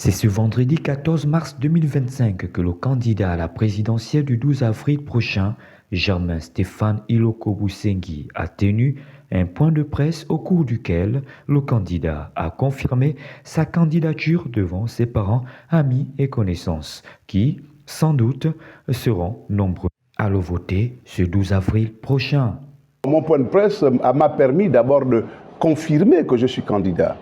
C'est ce vendredi 14 mars 2025 que le candidat à la présidentielle du 12 avril prochain, Germain Stéphane Iloko Boussengui, a tenu un point de presse au cours duquel le candidat a confirmé sa candidature devant ses parents, amis et connaissances, qui, sans doute, seront nombreux à le voter ce 12 avril prochain. Mon point de presse m'a permis d'abord de confirmer que je suis candidat.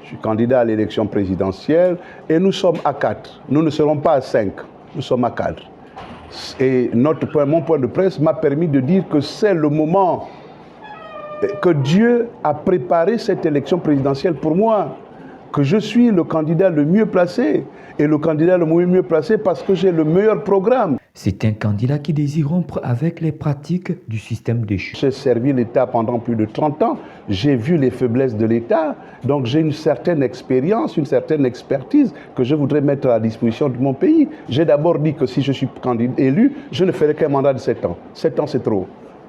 Je suis candidat à l'élection présidentielle et nous sommes à 4. Nous ne serons pas à 5, nous sommes à 4. Et mon point de presse m'a permis de dire que c'est le moment que Dieu a préparé cette élection présidentielle pour moi, que je suis le candidat le mieux placé, et le candidat le mieux placé parce que j'ai le meilleur programme. C'est un candidat qui désire rompre avec les pratiques du système déchu. J'ai servi l'État pendant plus de 30 ans, j'ai vu les faiblesses de l'État, donc j'ai une certaine expérience, une certaine expertise que je voudrais mettre à la disposition de mon pays. J'ai d'abord dit que si je suis candidat élu, je ne ferai qu'un mandat de 7 ans. 7 ans, c'est trop.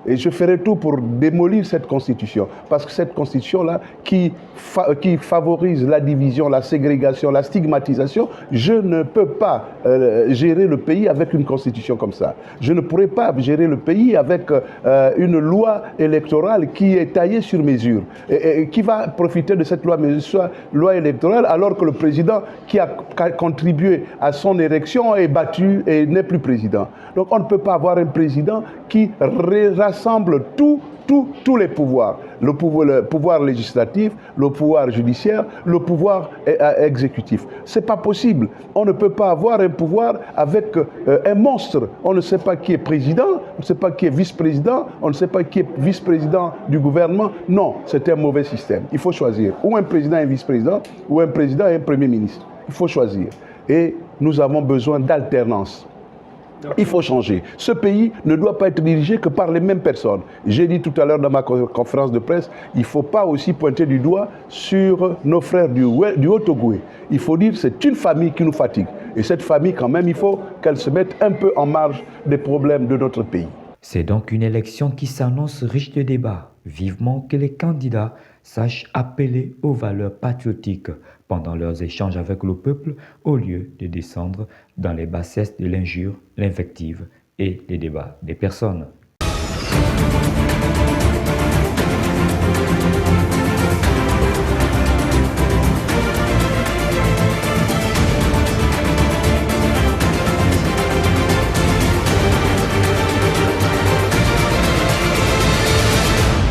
Et je ferai tout pour démolir cette constitution. Parce que cette constitution-là, qui favorise la division, la ségrégation, la stigmatisation, je ne peux pas gérer le pays avec une constitution comme ça. Je ne pourrai pas gérer le pays avec une loi électorale qui est taillée sur mesure. Et qui va profiter de cette loi électorale alors que le président qui a contribué à son élection est battu et n'est plus président. Donc on ne peut pas avoir un président qui rassemble tous les pouvoirs. Le pouvoir législatif, le pouvoir judiciaire, le pouvoir exécutif. Ce n'est pas possible. On ne peut pas avoir un pouvoir avec un monstre. On ne sait pas qui est président, on ne sait pas qui est vice-président, on ne sait pas qui est vice-président du gouvernement. Non, c'est un mauvais système. Il faut choisir. Ou un président et un vice-président, ou un président et un premier ministre. Il faut choisir. Et nous avons besoin d'alternance. Il faut changer. Ce pays ne doit pas être dirigé que par les mêmes personnes. J'ai dit tout à l'heure dans ma conférence de presse, il ne faut pas aussi pointer du doigt sur nos frères du Haut-Ogooué. Il faut dire que c'est une famille qui nous fatigue. Et cette famille, quand même, il faut qu'elle se mette un peu en marge des problèmes de notre pays. C'est donc une élection qui s'annonce riche de débats. Vivement que les candidats sachent appeler aux valeurs patriotiques pendant leurs échanges avec le peuple au lieu de descendre dans les bassesses de l'injure, l'invective et les débats des personnes.